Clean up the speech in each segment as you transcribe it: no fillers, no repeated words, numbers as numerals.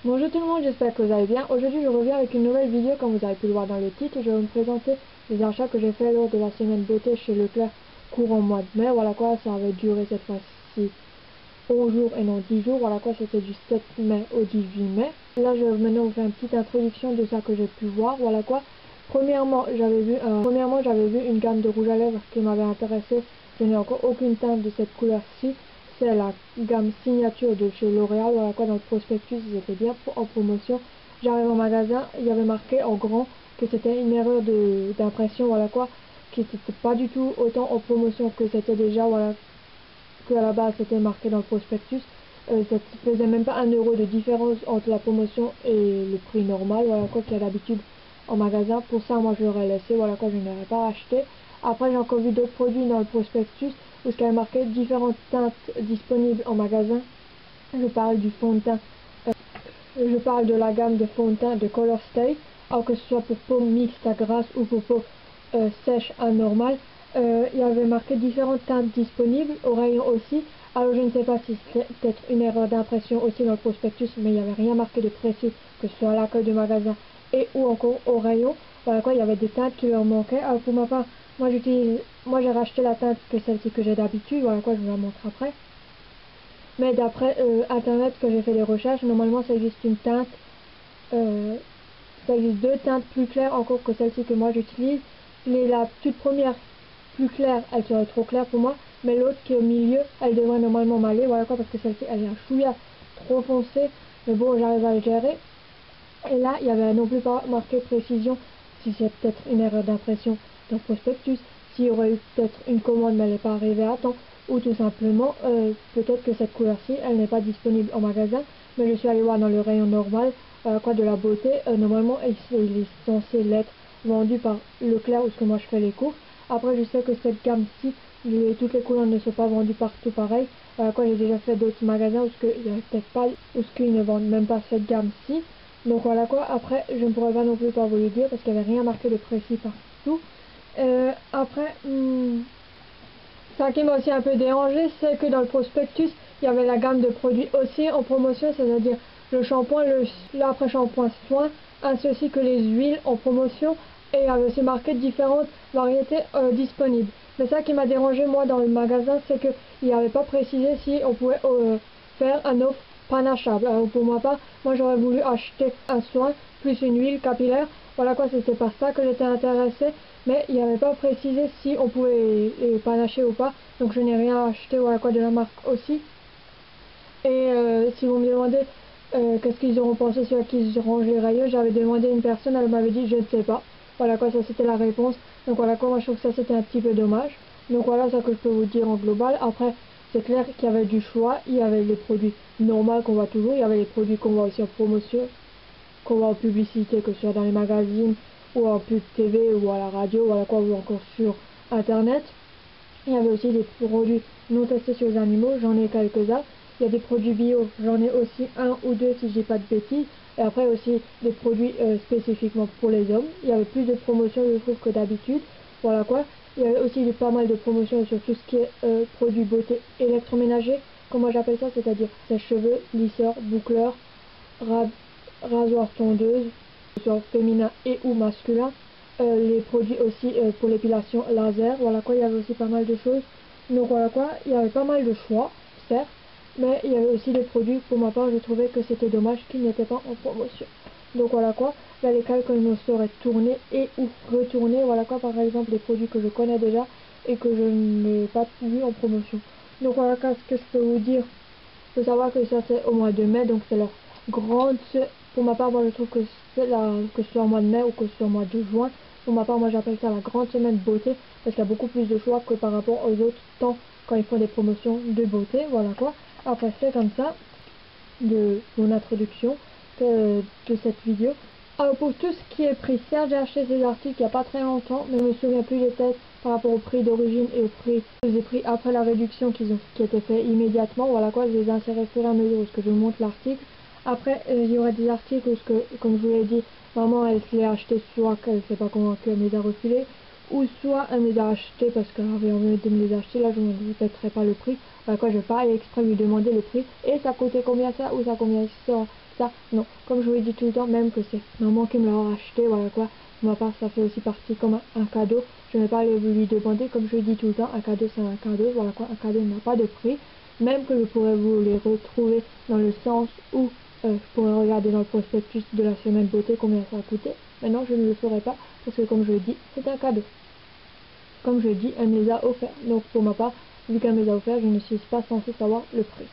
Bonjour tout le monde, j'espère que vous allez bien. Aujourd'hui je reviens avec une nouvelle vidéo. Comme vous avez pu le voir dans le titre, je vais vous présenter les achats que j'ai fait lors de la semaine beauté chez Leclerc courant mois de mai. Voilà quoi, ça avait duré cette fois-ci 11 jours et non 10 jours. Voilà quoi, c'était du 7 mai au 18 mai. Là je vais maintenant vous faire une petite introduction de ça que j'ai pu voir. Voilà quoi. Premièrement j'avais vu une gamme de rouge à lèvres qui m'avait intéressé. Je n'ai encore aucune teinte de cette couleur-ci. C'est la gamme signature de chez L'Oréal. Voilà quoi, dans le prospectus ils étaient bien en promotion. J'arrive au magasin, il y avait marqué en grand que c'était une erreur d'impression. Voilà quoi, qui n'était pas du tout autant en promotion que c'était déjà. Voilà, que à la base c'était marqué dans le prospectus. Ça ne faisait même pas 1 € de différence entre la promotion et le prix normal. Voilà quoi, qu'il y a d'habitude en magasin. Pour ça moi je l'aurais laissé. Voilà quoi, je n'aurais pas acheté. Après j'ai encore vu d'autres produits dans le prospectus où il y avait marqué différentes teintes disponibles en magasin. Je parle du fond de teint, je parle de la gamme de fond de teint de Color Stay, alors que ce soit pour peau mixte à grasse ou pour peau sèche à normale. Il y avait marqué différentes teintes disponibles au rayon aussi. Alors je ne sais pas si c'est peut-être une erreur d'impression aussi dans le prospectus, mais il n'y avait rien marqué de précis, que ce soit à l'accueil du magasin et ou encore au rayon. Voilà quoi, il y avait des teintes qui leur manquaient. Alors pour ma part, moi j'ai racheté la teinte que celle-ci que j'ai d'habitude. Voilà quoi, je vous la montre après. Mais d'après internet, que j'ai fait des recherches, normalement ça existe une teinte, ça existe deux teintes plus claires encore que celle-ci que moi j'utilise. La toute première plus claire, elle serait trop claire pour moi, mais l'autre qui est au milieu, elle devrait normalement m'aller. Voilà quoi, parce que celle-ci elle est un chouïa trop foncée, mais bon, j'arrive à le gérer. Et là, il n'y avait non plus pas marqué précision si c'est peut-être une erreur d'impression dans le prospectus, s'il y aurait eu peut-être une commande mais elle n'est pas arrivée à temps, ou tout simplement peut-être que cette couleur-ci elle n'est pas disponible en magasin. Mais je suis allée voir dans le rayon normal, quoi, de la beauté. Normalement il est censé l'être vendu par Leclerc où ce que moi je fais les courses. Après je sais que cette gamme-ci, toutes les couleurs ne sont pas vendues partout pareil. Quoi, j'ai déjà fait d'autres magasins où il n'y a peut-être pas, où ce qu'ils ne vendent même pas cette gamme-ci. Donc voilà quoi, après je ne pourrais pas non plus pas vous le dire parce qu'il n'y avait rien marqué de précis partout. Après, ça qui m'a aussi un peu dérangé, c'est que dans le prospectus, il y avait la gamme de produits aussi en promotion, c'est-à-dire le shampoing, l'après-shampoing soin, ainsi que les huiles en promotion, et il y avait aussi marqué différentes variétés disponibles. Mais ça qui m'a dérangé moi dans le magasin, c'est qu'il n'y avait pas précisé si on pouvait faire un offre panachable. Alors pour ma part, moi j'aurais voulu acheter un soin plus une huile capillaire. Voilà quoi, c'était par ça que j'étais intéressée, mais il n'y avait pas précisé si on pouvait les panacher ou pas, donc je n'ai rien acheté. Voilà quoi, de la marque aussi. Et si vous me demandez qu'est-ce qu'ils auront pensé sur qui rangent les rayons, j'avais demandé à une personne, elle m'avait dit je ne sais pas. Voilà quoi, ça c'était la réponse. Donc voilà quoi, moi je trouve que ça c'était un petit peu dommage. Donc voilà ça que je peux vous dire en global. Après c'est clair qu'il y avait du choix, il y avait les produits normaux qu'on voit toujours, il y avait les produits qu'on voit aussi en promotion, qu'on voit en publicité, que ce soit dans les magazines ou en pub TV ou à la radio, voilà quoi, ou encore sur internet. Il y avait aussi des produits non testés sur les animaux, j'en ai quelques-uns. Il y a des produits bio, j'en ai aussi un ou deux si je dis pas de bêtises. Et après aussi des produits spécifiquement pour les hommes. Il y avait plus de promotions je trouve que d'habitude. Voilà quoi. Il y avait aussi pas mal de promotions sur tout ce qui est produits beauté électroménager, comme moi j'appelle ça, c'est-à-dire sèche-cheveux, lisseur, boucleur, rasoir tondeuse, que ce soit féminin et ou masculin. Les produits aussi pour l'épilation laser. Voilà quoi, il y avait aussi pas mal de choses. Donc voilà quoi, il y avait pas mal de choix, certes, mais il y avait aussi des produits, pour ma part, je trouvais que c'était dommage qu'ils n'étaient pas en promotion. Donc voilà quoi, là lesquels que je me serais tourné et ou retourné. Voilà quoi, par exemple des produits que je connais déjà et que je n'ai pas vu en promotion. Donc voilà quoi, ce que je peux vous dire. Il faut savoir que ça c'est au mois de mai, donc c'est leur grande, pour ma part moi je trouve que que ce soit au mois de mai ou que ce soit au mois de juin, pour ma part moi j'appelle ça la grande semaine beauté, parce qu'il y a beaucoup plus de choix que par rapport aux autres temps quand ils font des promotions de beauté. Voilà quoi, après c'est comme ça de mon introduction de cette vidéo. Alors pour tout ce qui est prix, certes j'ai acheté ces articles il n'y a pas très longtemps, mais je me souviens plus des têtes par rapport au prix d'origine et au prix des prix après la réduction qui était fait immédiatement. Voilà quoi, je les ai insérés au fur et à mesure où je vous montre l'article. Après il y aurait des articles où comme je vous l'ai dit, maman elle se l'est acheté soit qu'elle ne s'est pas convaincue, elle me les a refilés, ou soit elle me les a achetés parce qu'elle avait envie de me les acheter. Là je ne répéterai pas le prix. Voilà quoi, je vais pas aller exprès lui demander le prix et ça coûtait combien ça ou ça combien ça. ça. Non, comme je vous l'ai dit tout le temps, même que c'est maman qui me l'a acheté, voilà quoi. Pour ma part, ça fait aussi partie comme un cadeau. Je ne vais pas lui demander, comme je le dis tout le temps, un cadeau c'est un cadeau, voilà quoi. Un cadeau n'a pas de prix. Même que je pourrais vous les retrouver dans le sens où je pourrais regarder dans le prospectus de la semaine beauté combien ça a coûté. Maintenant, je ne le ferai pas parce que comme je le dis, c'est un cadeau. Comme je dis, elle me les a offerts. Donc pour ma part, vu qu'elle me les a offerts, je ne suis pas censée savoir le prix.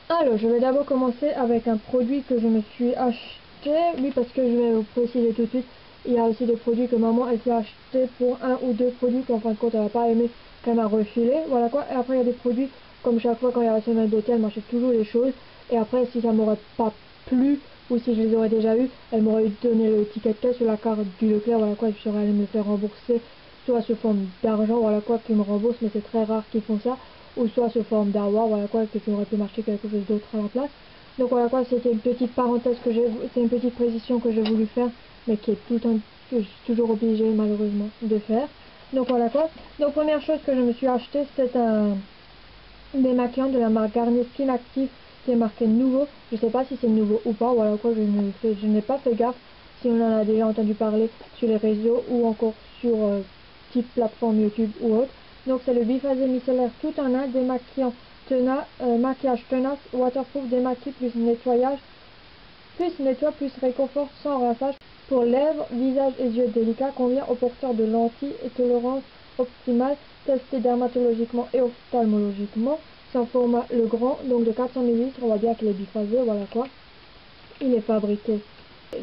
Alors, je vais d'abord commencer avec un produit que je me suis acheté. Oui, parce que je vais vous préciser tout de suite, il y a aussi des produits que maman, elle s'est acheté pour un ou deux produits qu'en fin de compte, elle n'a pas aimé, qu'elle m'a refilé. Voilà quoi. Et après, il y a des produits, comme chaque fois quand il y a la semaine beauté, elle m'achète toujours les choses. Et après, si ça m'aurait pas plu, ou si je les aurais déjà eu, elle m'aurait donné le ticket de caisse sur la carte du Leclerc, voilà quoi, je serais allée me faire rembourser, soit sous forme d'argent, voilà quoi, qu'ils me remboursent, mais c'est très rare qu'ils font ça, ou soit sous forme d'avoir, voilà quoi, que j'aurais pu m'acheter quelque chose d'autre à la place. Donc voilà quoi, c'était une petite parenthèse que c'est une petite précision que j'ai voulu faire, mais qui est tout le temps, que je suis toujours obligée malheureusement de faire. Donc voilà quoi. Donc première chose que je me suis acheté, c'est un démaquillant de la marque Garnier Skin Active qui est marqué nouveau. Je sais pas si c'est nouveau ou pas, voilà quoi, je n'ai pas fait gaffe si on en a déjà entendu parler sur les réseaux ou encore sur type plateforme YouTube ou autre. Donc c'est le biphasé micellaire tout en un, démaquillant maquillage tenace, waterproof, démaquille plus nettoyage, plus nettoie, plus réconfort sans rinçage pour lèvres, visage et yeux délicats, convient aux porteurs de lentilles et tolérance optimale, testé dermatologiquement et ophtalmologiquement. C'est en format le grand, donc de 400 ml, on va dire qu'il est biphasé, voilà quoi. Il est fabriqué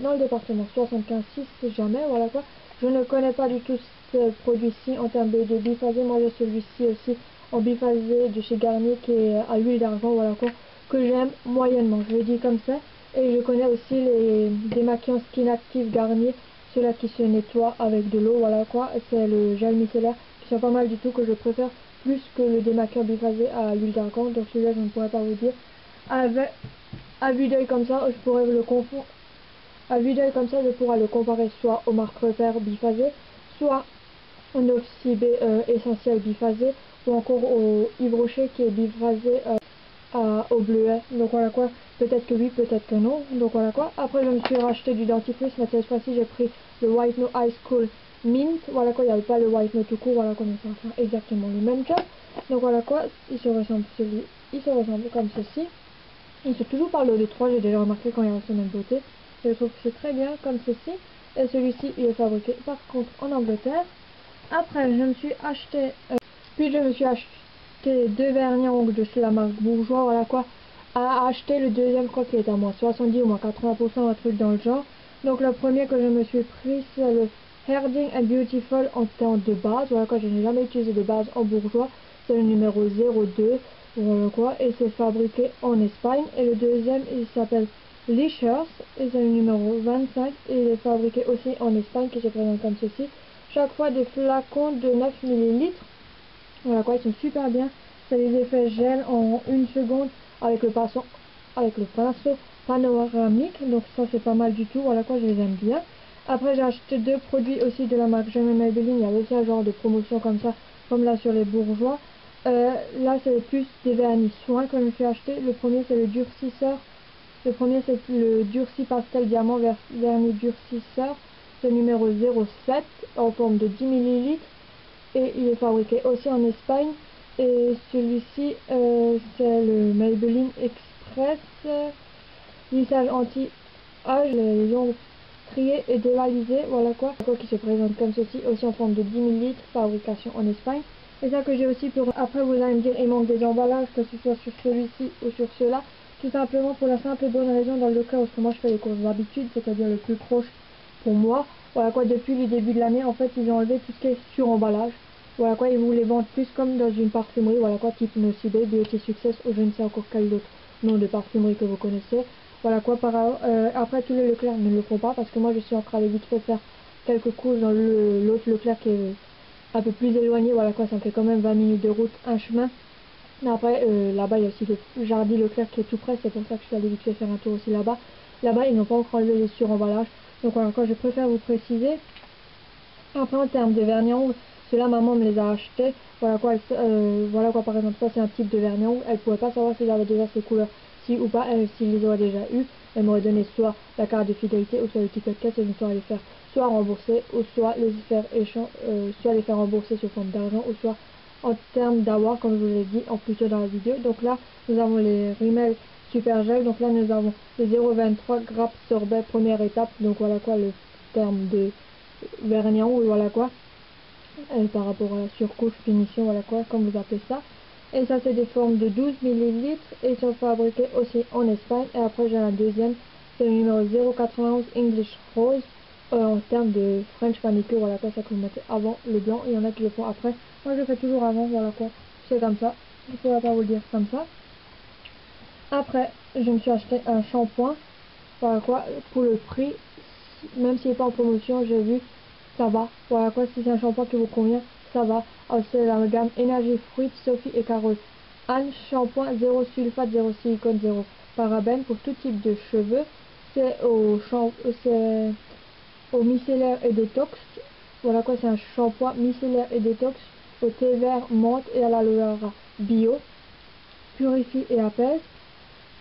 dans le département 75-6, si jamais, voilà quoi. Je ne connais pas du tout ce produit-ci en termes de biphasé. Moi j'ai celui-ci aussi en biphasé de chez Garnier qui est à l'huile d'argan, voilà quoi, que j'aime moyennement, je le dis comme ça. Et je connais aussi les démaquillants Skin Active Garnier, ceux-là qui se nettoient avec de l'eau, voilà quoi. C'est le gel micellaire qui sont pas mal du tout, que je préfère plus que le démaquillant biphasé à l'huile d'argan. Donc celui-là je ne pourrais pas vous dire. À vue d'œil comme ça, je pourrais le confondre. À vue d'œil comme ça, je pourrais le comparer soit au Marc Repère biphasé, soit au Nocibé essentiel biphasé, ou encore au Yves Rocher qui est biphasé au bleuet. Donc voilà quoi, peut-être que oui, peut-être que non. Donc voilà quoi. Après je me suis racheté du dentifrice, mais cette fois-ci j'ai pris le White No High School Mint. Voilà quoi, il n'y avait pas le White No tout court, voilà quoi, mais ça va faire exactement le même job. Donc voilà quoi, il se ressemble comme ceci. Il se toujours par le D3, j'ai déjà remarqué quand il y a la semaine beauté. Je trouve que c'est très bien comme ceci. Et celui-ci, il est fabriqué par contre en Angleterre. Après, puis je me suis acheté deux vernis à ongles de chez la marque Bourjois, voilà quoi. À acheter le deuxième, je crois qu'il est à moins 70 ou moins 80%, un truc dans le genre. Donc le premier que je me suis pris, c'est le Herding and Beautiful en teint de base. Voilà quoi, je n'ai jamais utilisé de base en Bourjois. C'est le numéro 02. Voilà quoi, et c'est fabriqué en Espagne. Et le deuxième, il s'appelle Licious, et c'est le numéro 25, et il est fabriqué aussi en Espagne, qui se présente comme ceci. Chaque fois des flacons de 9 ml. Voilà quoi, ils sont super bien. C'est les effets gel en 1 seconde avec le pinceau panoramique, donc ça c'est pas mal du tout. Voilà quoi, je les aime bien. Après j'ai acheté deux produits aussi de la marque Jamais Maybelline. Il y a aussi un genre de promotion comme ça, comme là sur les bourgeois. Là c'est plus des vernis soins que je me suis acheté. Le premier c'est le durcisseur. Le premier c'est le durci pastel diamant vernis durcisseur. C'est le numéro 07 en forme de 10 ml. Et il est fabriqué aussi en Espagne. Et celui-ci c'est le Maybelline Express lissage anti-âge, les ongles triés et dévalisés, voilà quoi, qui se présente comme ceci, aussi en forme de 10 ml, fabrication en Espagne. Et ça que j'ai aussi pour, après vous allez me dire, il manque des emballages, que ce soit sur celui-ci ou sur ceux-là, tout simplement pour la simple et bonne raison, dans le cas où moi je fais les courses d'habitude, c'est-à-dire le plus proche pour moi, voilà quoi, depuis le début de l'année, en fait, ils ont enlevé tout ce qui est sur emballage. Voilà quoi, ils vous les vendent plus comme dans une parfumerie, voilà quoi, type Nocibé, Beauty Success ou je ne sais encore quel autre nom de parfumerie que vous connaissez. Voilà quoi, après tous les Leclerc ne le font pas parce que moi je suis en train de vite fait faire quelques courses dans l'autre Leclerc qui est un peu plus éloigné, voilà quoi, ça me fait quand même 20 minutes de route, un chemin. Mais après, là-bas il y a aussi le Jardy Leclerc qui est tout près, c'est pour ça que je suis allée vite fait faire un tour aussi là-bas. Là-bas ils n'ont pas encore enlevé les sur-emballages, donc voilà quoi, je préfère vous préciser. Après en termes de vernis ongles, ceux-là maman me les a achetés, voilà quoi, voilà quoi, par exemple ça c'est un type de vernis ongles, elle pouvait pas savoir si j'avais déjà ces couleurs ci ou pas, s'il les aurait déjà eu. elle m'aurait donné soit la carte de fidélité ou soit le ticket de caisse et je saurais les faire soit rembourser ou soit soit les faire rembourser sous forme d'argent ou soit en termes d'avoir comme je vous l'ai dit en plus tôt dans la vidéo. Donc là nous avons les Rimmel Super Gel, donc là nous avons le 0,23 grappe sorbet première étape, donc voilà quoi le terme de vernis ou voilà quoi par rapport à la surcouche finition, voilà quoi comme vous appelez ça. Et ça c'est des formes de 12 ml et ils sont fabriqués aussi en Espagne. Et après j'ai la deuxième, c'est le numéro 0,91 English Rose en termes de French manicure, voilà quoi, ça que vous mettez avant le blanc, il y en a qui le font après, moi je le fais toujours avant, voilà quoi, c'est comme ça, je ne pourrais pas vous le dire comme ça. Après je me suis acheté un shampoing, voilà quoi, pour le prix, même s'il n'est pas en promotion, j'ai vu, ça va, voilà quoi, si c'est un shampoing qui vous convient, ça va. Alors, c'est la gamme Énergie Fruit, Sophie et Carole. Un shampoing 0 sulfate, 0 silicone, 0 parabène pour tout type de cheveux. C'est au micellaire et détox. Voilà quoi, c'est un shampoing micellaire et détox au thé vert, menthe et à l'aloe vera bio. Purifie et apaise.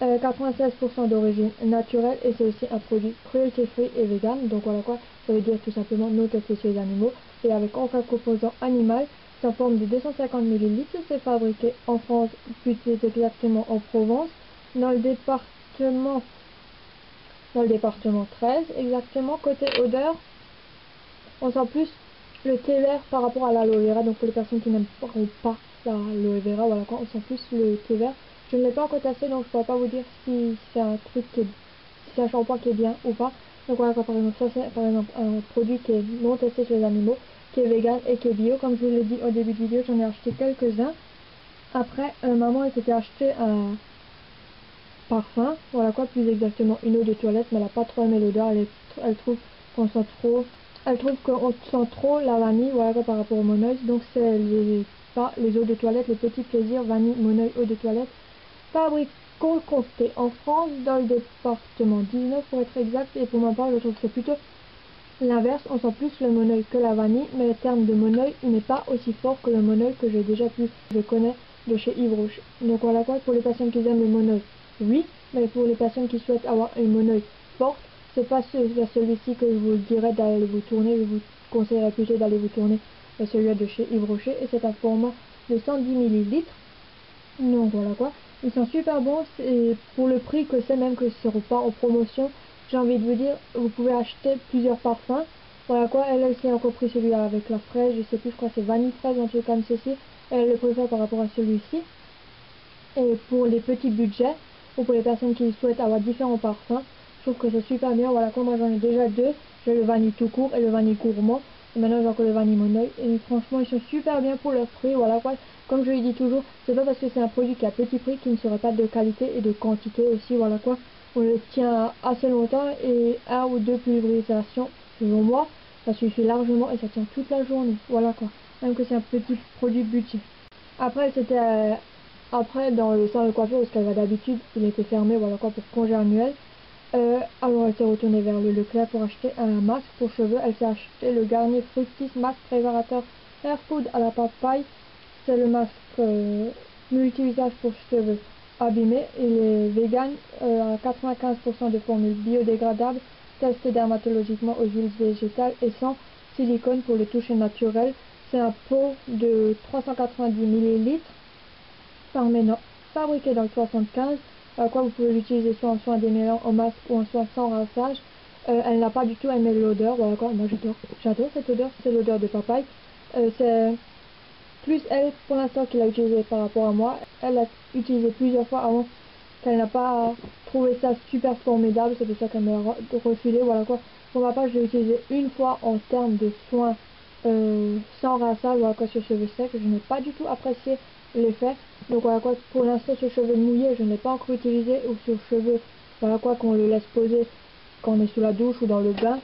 96% d'origine naturelle et c'est aussi un produit cruelty free et vegan, donc voilà quoi, ça veut dire tout simplement non testé sur les animaux et avec aucun composant animal. C'est en forme de 250 ml, c'est fabriqué en France, plus exactement en Provence, dans le département 13 exactement. Côté odeur, on sent plus le thé vert par rapport à l'aloe vera, donc pour les personnes qui n'aiment pas l'aloe vera, voilà quoi, on sent plus le thé vert. Je ne l'ai pas encore testé, donc je ne pourrais pas vous dire si c'est un truc si c'est un shampoing qui est bien ou pas. Donc voilà, par exemple, ça c'est par exemple un produit qui est non testé sur les animaux, qui est vegan et qui est bio. Comme je vous l'ai dit au début de vidéo, j'en ai acheté quelques-uns. Après, maman elle s'était acheté un parfum, voilà quoi, plus exactement une eau de toilette, mais elle n'a pas trop aimé l'odeur, elle trouve qu'on sent trop, elle trouve qu'on sent trop la vanille, voilà quoi, par rapport au Moneuil. Donc c'est les eaux de toilette, les petits plaisirs vanille, Moneuil, eau de toilette, fabriqué en France dans le département 19 pour être exact, et pour ma part je trouve que c'est plutôt l'inverse, on sent plus le Moneuil que la vanille, mais le terme de Moneuil il n'est pas aussi fort que le Moneuil que je connais de chez Yves Rocher. Donc voilà quoi, pour les personnes qui aiment le Moneuil, oui, mais pour les personnes qui souhaitent avoir une Moneuil forte, c'est pas celui-ci que je vous dirais d'aller vous tourner, je vous conseillerais plutôt d'aller vous tourner celui de chez Yves Rocher, et c'est un format de 110 ml. Donc voilà quoi, ils sont super bons et pour le prix que c'est, même que ce ne seront pas en promotion, j'ai envie de vous dire, vous pouvez acheter plusieurs parfums. Voilà quoi, elle s'est encore pris celui-là avec la fraise, je sais plus, je crois que c'est vanille fraise, un truc comme ceci, elle le préfère par rapport à celui-ci. Et pour les petits budgets, ou pour les personnes qui souhaitent avoir différents parfums, je trouve que c'est super bien. Voilà quoi, moi j'en ai déjà deux, j'ai le vanille tout court et le vanille gourmand. Et maintenant j'ai encore le vanille Moneuil. Et franchement ils sont super bien pour leur prix. Voilà quoi, comme je le dis toujours, c'est pas parce que c'est un produit qui a petit prix qu'il ne serait pas de qualité et de quantité aussi. Voilà quoi, on le tient assez longtemps et un ou deux pulvérisations selon moi, ça suffit largement et ça tient toute la journée. Voilà quoi, même que c'est un petit produit budget. Après, dans le salon de coiffure, parce qu'elle va d'habitude, il était fermé, voilà quoi, pour congé annuel. Alors elle s'est retournée vers le Leclerc pour acheter un masque pour cheveux. Elle s'est acheté le Garnier Fructis Masque Préparateur Hair Food à la papaye. C'est le masque multi-usage pour cheveux abîmés. Il est vegan à 95% de formule biodégradable, testé dermatologiquement aux huiles végétales et sans silicone pour le toucher naturel. C'est un pot de 390 ml par maintenant, fabriqué dans le 75, quoi vous pouvez l'utiliser soit en soin démêlant en masque ou en soin sans rinçage. Elle n'a pas du tout aimé l'odeur, voilà quoi, moi j'adore cette odeur, c'est l'odeur de papaye. C'est plus elle pour l'instant qui l'a utilisé par rapport à moi, elle l'a utilisé plusieurs fois avant qu'elle n'a pas trouvé ça super formidable, c'est pour ça qu'elle m'a refilé, voilà quoi. Pour ma part je l'ai utilisé une fois en termes de soins sans rinçage, voilà quoi, sur cheveux secs, je n'ai pas du tout apprécié l'effet. Donc voilà quoi, pour l'instant sur cheveux mouillés je ne l'ai pas encore utilisé, ou sur cheveux voilà quoi qu'on le laisse poser quand on est sous la douche ou dans le bain.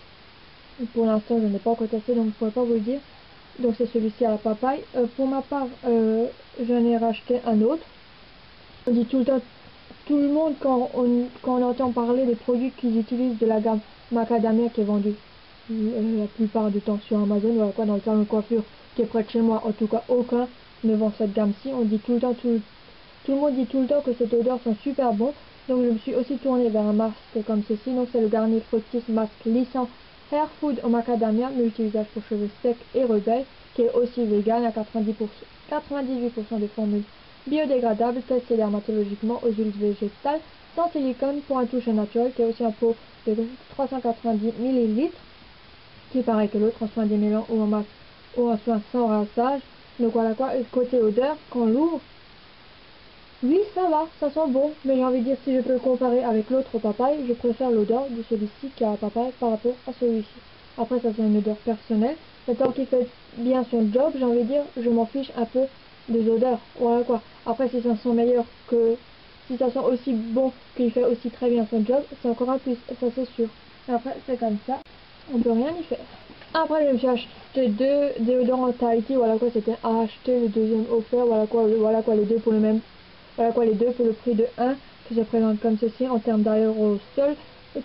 Pour l'instant je n'ai pas encore testé donc je ne pourrais pas vous le dire. Donc c'est celui-ci à la papaye. Pour ma part j'en ai racheté un autre. On dit tout le temps, tout le monde quand on entend parler des produits qu'ils utilisent de la gamme macadamia qui est vendue la plupart du temps sur Amazon, voilà quoi, dans le salon de coiffure qui est près de chez moi, en tout cas aucun ne vend cette gamme-ci. On dit tout le temps, tout le monde dit tout le temps que cette odeur sent super bon. Donc je me suis aussi tournée vers un masque comme ceci. Donc c'est le Garnier Fructis Masque Lissant Hair Food au macadamia, multi-usage pour cheveux secs et rebelles, qui est aussi vegan à 98% de formules biodégradables, testées dermatologiquement aux huiles végétales, sans silicone pour un toucher naturel, qui est aussi un pot de 390 ml, qui est pareil que l'autre, en soin démêlant ou en masque ou en soin sans rinçage. Donc voilà quoi, et côté odeur, quand on l'ouvre, oui, ça va, ça sent bon, mais j'ai envie de dire, si je peux le comparer avec l'autre papaye, je préfère l'odeur de celui-ci qui a papaye par rapport à celui-ci. Après, ça c'est une odeur personnelle, mais tant qu'il fait bien son job, j'ai envie de dire, je m'en fiche un peu des odeurs, voilà quoi. Après, si ça sent meilleur que, si ça sent aussi bon qu'il fait aussi très bien son job, c'est encore un plus, ça c'est sûr. Après, c'est comme ça, on peut rien y faire. Après, je me suis acheté 2 déodorants Tahiti, voilà quoi, c'était à acheter, le deuxième offert, voilà quoi, les deux pour le même. Voilà quoi, les deux pour le prix de 1 qui se présente comme ceci en termes d'aérosol,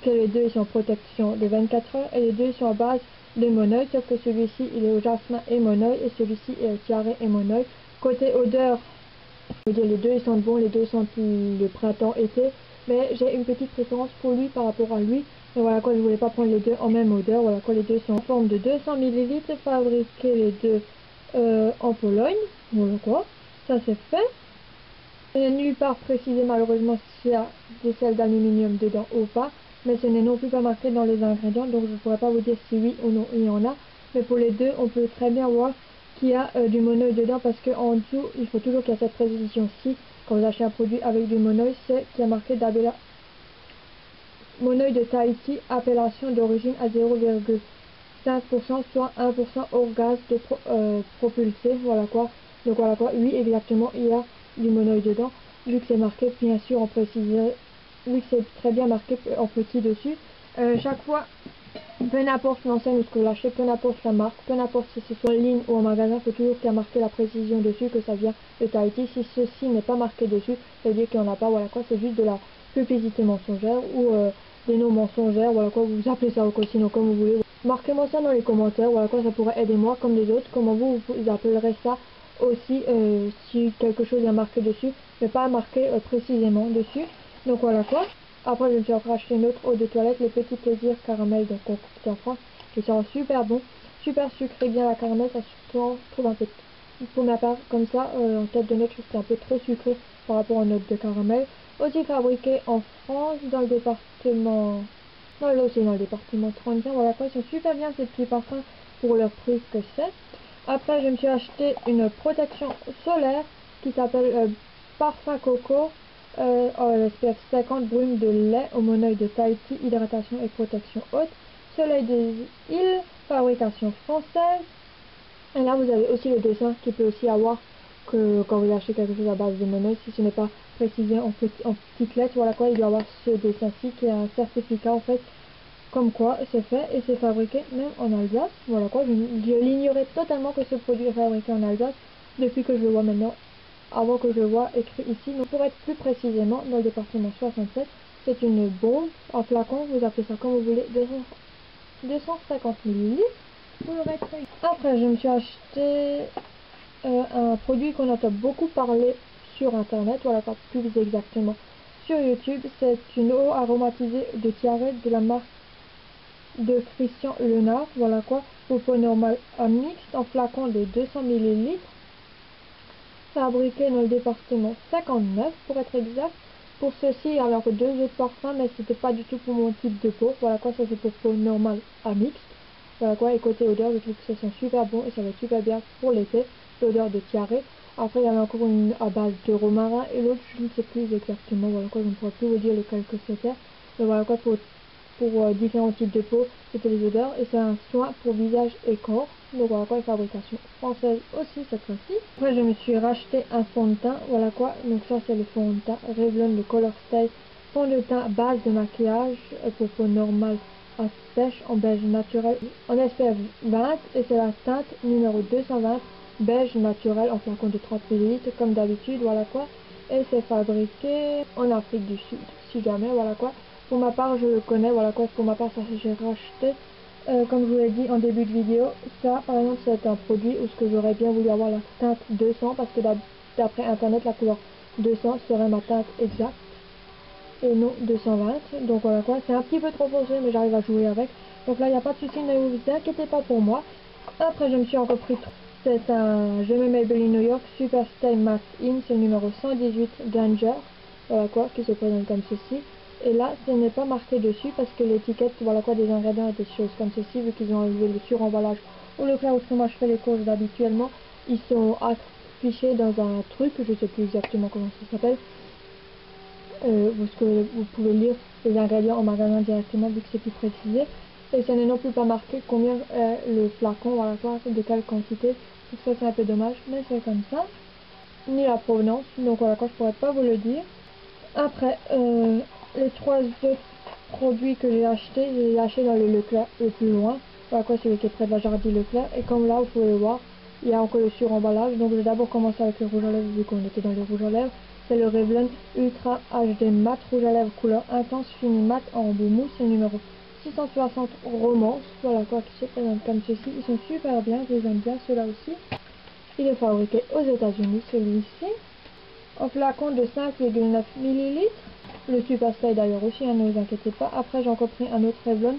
que les deux sont en protection de 24 heures et les deux sont à base de monoï, sauf que celui-ci il est au jasmin et monoï et celui-ci est au tiare et monoï. Côté odeur, je veux dire les deux ils sentent bon, les deux sentent le printemps-été, mais j'ai une petite préférence pour lui par rapport à lui. Et voilà quoi, je voulais pas prendre les deux en même odeur. Voilà quoi, les deux sont en forme de 200 ml, fabriqués les deux en Pologne. Voilà quoi, ça c'est fait. Il n'est nulle part précisé malheureusement s'il y a des sels d'aluminium dedans ou pas, mais ce n'est non plus pas marqué dans les ingrédients, donc je ne pourrais pas vous dire si oui ou non il y en a. Mais pour les deux, on peut très bien voir qu'il y a du monoï dedans, parce qu'en dessous, il faut toujours qu'il y ait cette précision-ci. Quand vous achetez un produit avec du monoï, c'est qu'il y a marqué monoï de Tahiti, appellation d'origine à 0,5%, soit 1% hors gaz de propulsé. Voilà quoi. Donc voilà quoi, oui exactement, il y a du monoï dedans, vu que c'est marqué bien sûr en précisé, vu que c'est très bien marqué en petit dessus. Chaque fois, peu n'importe l'enseigne où ce que vous l'achetez, peu n'importe la marque, peu n'importe si c'est sur en ligne ou en magasin, il faut toujours qu'il y ait marqué la précision dessus que ça vient de Tahiti. Si ceci n'est pas marqué dessus, ça veut dire qu'il n'y en a pas. Voilà quoi, c'est juste de la publicité mensongère ou des noms mensongères. Voilà quoi, vous appelez ça au sinon comme vous voulez. Marquez-moi ça dans les commentaires. Voilà quoi, ça pourrait aider moi comme les autres. Comment vous appellerez ça aussi si quelque chose est marqué dessus, mais pas marqué précisément dessus. Donc voilà quoi. Après, je me suis encore acheté une autre eau de toilette, le Petit Plaisir caramel, donc concocté en France, qui sent super bon, super sucré, bien la caramel, ça se trouve un peu, pour ma part, comme ça, en tête de note, je trouve que c'est un peu trop sucré par rapport aux notes de caramel. Aussi fabriqué en France, dans le département, non, là aussi dans le département 35, voilà quoi, ils sont super bien ces petits parfums pour leur prix que c'est. Après, je me suis acheté une protection solaire qui s'appelle Parfum Coco. SPF 50, brume de lait au monoï de Tahiti, hydratation et protection haute, soleil des îles, fabrication française. Et là vous avez aussi le dessin qui peut aussi avoir que quand vous achetez quelque chose à base de monoï, si ce n'est pas précisé en petites lettres, voilà quoi, il doit avoir ce dessin-ci qui est un certificat en fait, comme quoi c'est fait et c'est fabriqué même en Alsace. Voilà quoi, je l'ignorais totalement que ce produit est fabriqué en Alsace depuis que je le vois maintenant, avant que je le vois écrit ici. Donc pour être plus précisément dans le département 67, c'est une bombe en flacon, vous appelez ça comme vous voulez, 250 ml. Vous l'aurez très bien. Après je me suis acheté un produit qu'on entend beaucoup parler sur internet, voilà pas plus exactement sur YouTube. C'est une eau aromatisée de tiare de la marque de Christian Lenard, voilà quoi, pour peau normale à mixte en flacon de 200 ml, fabriqué dans le département 59 pour être exact. Pour ceci, alors deux autres parfums, mais c'était pas du tout pour mon type de peau. Voilà quoi, ça c'est pour peau normale à mixte. Voilà quoi, et côté odeur, je trouve que ça sent super bon et ça va super bien pour l'été, l'odeur de tiare. Après, il y avait encore une à base de romarin et l'autre, je ne sais plus exactement. Voilà quoi, je ne pourrais plus vous dire lequel que c'était. Mais voilà quoi, pour différents types de peau, c'était les odeurs, et c'est un soin pour visage et corps. Donc voilà quoi, fabrication française aussi cette fois-ci. Après je me suis racheté un fond de teint, voilà quoi, donc ça c'est le fond de teint Revlon de Color Stay, fond de teint base de maquillage pour peau normale à sèche en beige naturel en SPF 20, et c'est la teinte numéro 220 beige naturel en flacon de 30 ml comme d'habitude, voilà quoi, et c'est fabriqué en Afrique du Sud, si jamais, voilà quoi. Pour ma part, je le connais, voilà quoi, pour ma part, ça j'ai racheté. Comme je vous l'ai dit en début de vidéo, ça par exemple c'est un produit où ce que j'aurais bien voulu avoir la teinte 200, parce que d'après internet la couleur 200 serait ma teinte exacte. et non 220. Donc voilà quoi, c'est un petit peu trop foncé mais j'arrive à jouer avec. Donc là il n'y a pas de souci, ne vous inquiétez pas pour moi. Après je me suis encore pris, c'est un Je me Maybelline New York Super Style Matte In, c'est le numéro 118 Danger. Voilà quoi, qui se présente comme ceci. Et là, ce n'est pas marqué dessus parce que l'étiquette, voilà quoi, des ingrédients et des choses comme ceci, vu qu'ils ont enlevé le suremballage ou le cas où moi je fais les courses d'habituellement, ils sont affichés dans un truc, je sais plus exactement comment ça s'appelle, parce que vous pouvez lire les ingrédients en magasin directement vu que c'est plus précisé. Et ça n'est non plus pas marqué combien le flacon, voilà quoi, de quelle quantité. Donc ça c'est un peu dommage, mais c'est comme ça. Ni la provenance, donc voilà quoi, je pourrais pas vous le dire. Après, les trois autres produits que j'ai achetés dans le Leclerc le plus loin. Voilà quoi, celui qui est près de la Jardy Leclerc. Et comme là, vous pouvez le voir, il y a encore le suremballage. Donc j'ai d'abord commencé avec le rouge à lèvres vu qu'on était dans les rouges à lèvres. C'est le Revlon Ultra HD Matte Rouge à lèvres couleur intense fini matte en embout mousse. C'est le numéro 660 Romance. Voilà quoi, qui se présente comme ceci. Ils sont super bien, je les aime bien ceux-là aussi. Il est fabriqué aux États-Unis celui-ci. Un flacon de 5,9 ml. Le Super Style d'ailleurs aussi, hein, ne vous inquiétez pas. Après j'ai encore pris un autre Revlon.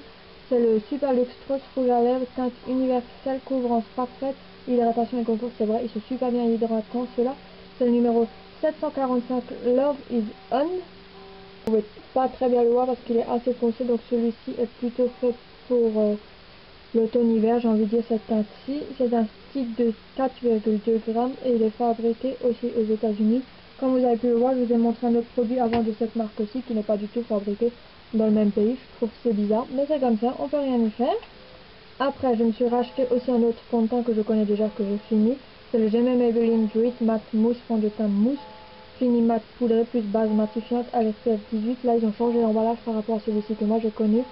C'est le Super Luxe Trust Rouge à lèvres, teinte universelle, couvrance parfaite, hydratation et confort, c'est vrai, ils sont super bien hydratants ceux-là. C'est le numéro 745 Love is On. Vous pouvez pas très bien le voir parce qu'il est assez foncé, donc celui-ci est plutôt fait pour l'automne-hiver, j'ai envie de dire cette teinte-ci. C'est un stick de 4,2 grammes et il est fabriqué aussi aux États-Unis. Comme vous avez pu le voir, je vous ai montré un autre produit avant de cette marque aussi qui n'est pas du tout fabriqué dans le même pays. Je trouve que c'est bizarre, mais c'est comme ça, on peut rien y faire. Après, je me suis racheté aussi un autre fond de teint que je connais déjà, que j'ai fini. C'est le GM Maybelline Grit Matte Mousse Fond de teint mousse. Fini matte poudré plus base matifiante à l'SPF 18. Là, ils ont changé l'emballage par rapport à celui-ci que moi j'ai connu.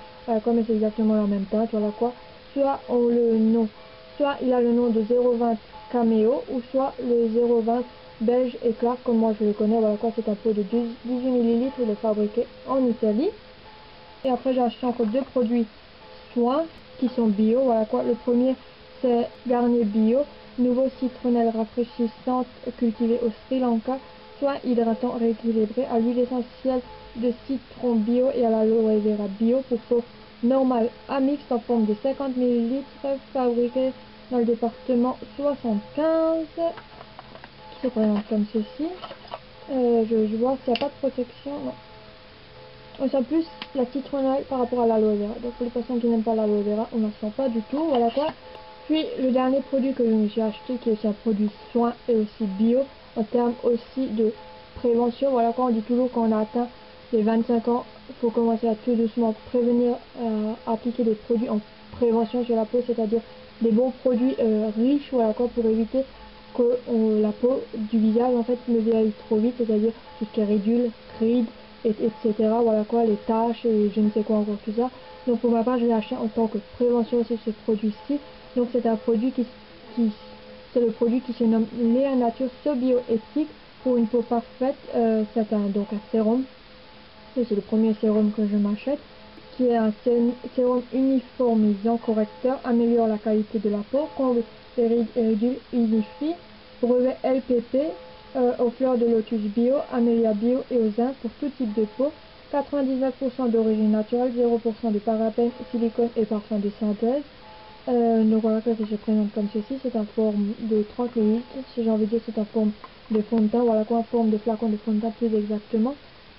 Comme c'est exactement la même teinte, voilà quoi. Soit il a le nom de 020 Cameo, ou soit le 020 beige éclat, comme moi je le connais. Voilà quoi, c'est un pot de 18 ml, il est fabriqué en Italie. Et après, j'ai acheté encore deux produits soins qui sont bio. Voilà quoi, le premier c'est Garnier Bio, nouveau citronnelle rafraîchissante cultivée au Sri Lanka, soin hydratant rééquilibré à l'huile essentielle de citron bio et à l'aloe vera bio pour peau normale à mixte en forme de 50 ml, fabriqué dans le département 75, qui se présente comme ceci. Je vois s'il n'y a pas de protection, non. On sent plus la citronnelle par rapport à l'aloe vera. Donc pour les personnes qui n'aiment pas l'aloe vera, on n'en sent pas du tout. Voilà quoi. Puis le dernier produit que je me suis acheté, qui est aussi un produit soin et aussi bio, en termes aussi de prévention. Voilà quoi, on dit toujours quand on a atteint les 25 ans, il faut commencer à tout doucement prévenir, appliquer des produits en prévention sur la peau, c'est-à-dire des bons produits riches, voilà quoi, pour éviter que la peau du visage en fait ne vieillit trop vite, c'est-à-dire tout ce qui est ridules, rides, etc. Voilà quoi, les taches et je ne sais quoi encore tout ça. Donc pour ma part, je l'ai acheté en tant que prévention aussi ce produit-ci. Donc c'est un produit c'est le produit qui se nomme Léa Nature So Bioéthique pour une peau parfaite. C'est donc un sérum. C'est le premier sérum que je m'achète, qui est un sérum uniformisant correcteur, améliore la qualité de la peau, comble les rides et ridules, unifie, brevet LPP, aux fleurs de lotus bio, amélia bio et aux zinc pour tout type de peau, 99% d'origine naturelle, 0% de parabènes, silicone et parfum de synthèse. Donc voilà, ça se présente comme ceci, c'est en forme de 30 ml, si j'ai envie de dire c'est en forme de fond de teint, voilà quoi, en forme de flacon de fond de teint plus exactement.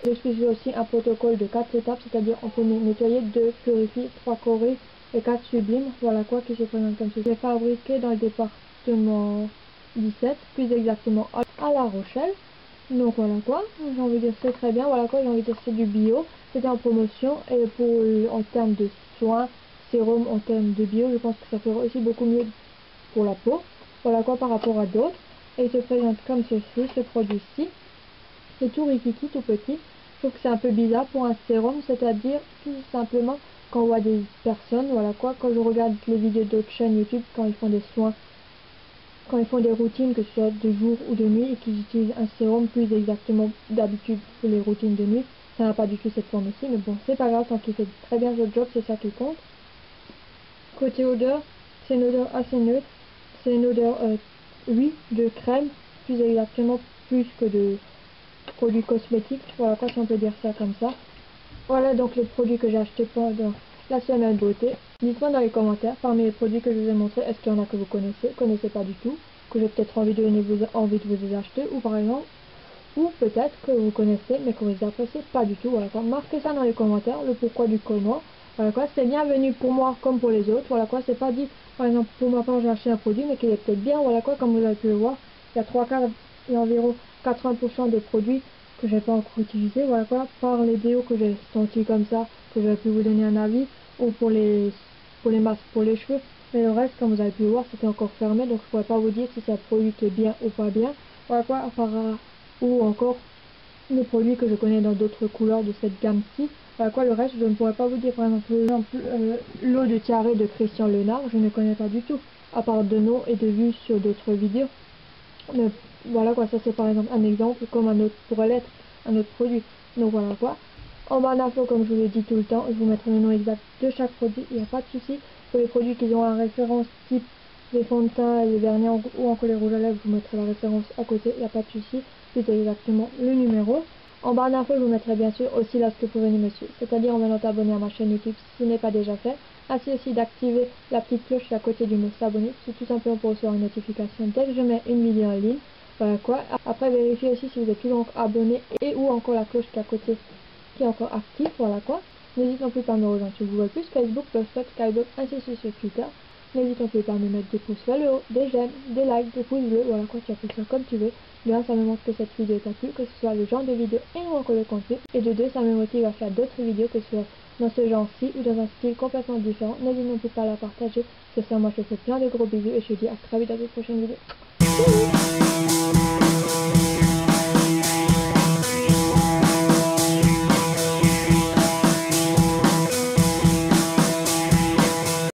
Je suis aussi un protocole de 4 étapes, c'est-à-dire on peut nettoyer, 2 purifier, 3 corriger et 4 sublime, voilà quoi, qui se présente comme ceci. C'est fabriqué dans le département 17, plus exactement à La Rochelle. Donc voilà quoi, j'ai envie de dire c'est très bien, voilà quoi, j'ai envie de dire c'est du bio, c'était en promotion et en termes de soins, sérum en termes de bio, je pense que ça ferait aussi beaucoup mieux pour la peau, voilà quoi par rapport à d'autres, et il se présente comme ceci, ce produit-ci, c'est tout rikiki, tout petit, je trouve que c'est un peu bizarre pour un sérum, c'est-à-dire tout simplement quand on voit des personnes, voilà quoi, quand je regarde les vidéos d'autres chaînes YouTube, quand ils font des soins, quand ils font des routines, que ce soit de jour ou de nuit, et qu'ils utilisent un sérum plus exactement d'habitude pour les routines de nuit, ça n'a pas du tout cette forme ici, mais bon, c'est pas grave, tant qu'il fait très bien son job, c'est ça qui compte. Côté odeur, c'est une odeur assez neutre, c'est une odeur, oui, de crème, plus exactement, plus que de produits cosmétiques, voilà quoi, si on peut dire ça comme ça. Voilà donc les produits que j'ai achetés pendant la semaine beauté. Dites-moi dans les commentaires, parmi les produits que je vous ai montrés, est-ce qu'il y en a que vous connaissez pas du tout, que j'ai peut-être envie de vous les acheter, ou par exemple, ou peut-être que vous connaissez mais que vous les appréciez pas du tout, voilà quoi. Marquez ça dans les commentaires, le pourquoi du comment, voilà quoi, c'est bienvenu pour moi comme pour les autres, voilà quoi, c'est pas dit, par exemple, pour ma part j'ai acheté un produit mais qu'il est peut-être bien, voilà quoi, comme vous avez pu le voir, il y a 3 quarts et environ 80% des produits que j'ai pas encore utilisé, voilà quoi, par les déos que j'ai sentis comme ça, que j'aurais pu vous donner un avis, ou pour les masques pour les cheveux, mais le reste, comme vous avez pu le voir, c'était encore fermé, donc je pourrais pas vous dire si c'est un produit qui est bien ou pas bien, voilà quoi, ou encore les produits que je connais dans d'autres couleurs de cette gamme-ci. Voilà quoi, le reste, je ne pourrais pas vous dire. Par exemple, l'eau de Tiare de Christian Léonard, je ne connais pas du tout, à part de nom et de vues sur d'autres vidéos. Mais voilà quoi, ça c'est par exemple un exemple, comme un autre pourrait l'être, un autre produit. Donc voilà quoi. En barre d'infos, comme je vous le dis tout le temps, je vous mettrai le nom exact de chaque produit, il n'y a pas de souci. Pour les produits qui ont la référence type les fonds de teint, les vernis ou encore les rouges à lèvres, je vous mettrai la référence à côté, il n'y a pas de souci, c'est exactement le numéro. En barre d'infos, je vous mettrai bien sûr aussi là ce que vous pouvez me suivre, c'est-à-dire en venant t'abonner à ma chaîne YouTube si ce n'est pas déjà fait, ainsi aussi d'activer la petite cloche à côté du mot s'abonner, c'est tout simplement pour recevoir une notification dès que je mets une vidéo en ligne. Voilà quoi. Après, vérifiez aussi si vous êtes toujours abonné et ou encore la cloche qui est à côté qui est encore active, voilà quoi. N'hésitez plus pas à me rejoindre sur Google+, Facebook, Blogspot, Skyblog, ainsi de suite sur Twitter. N'hésitez plus pas à me mettre des pouces vers le haut, des j'aime, des likes, des pouces bleus, voilà quoi, tu appelles ça comme tu veux. De 1, ça me montre que cette vidéo t'a plu, que ce soit le genre de vidéo et ou encore le contenu. Et de 2, ça me motive à faire d'autres vidéos, que ce soit dans ce genre-ci ou dans un style complètement différent. N'hésitez non plus pas à la partager. C'est ça, moi je te fais plein de gros bisous et je te dis à très vite dans de prochaines vidéos.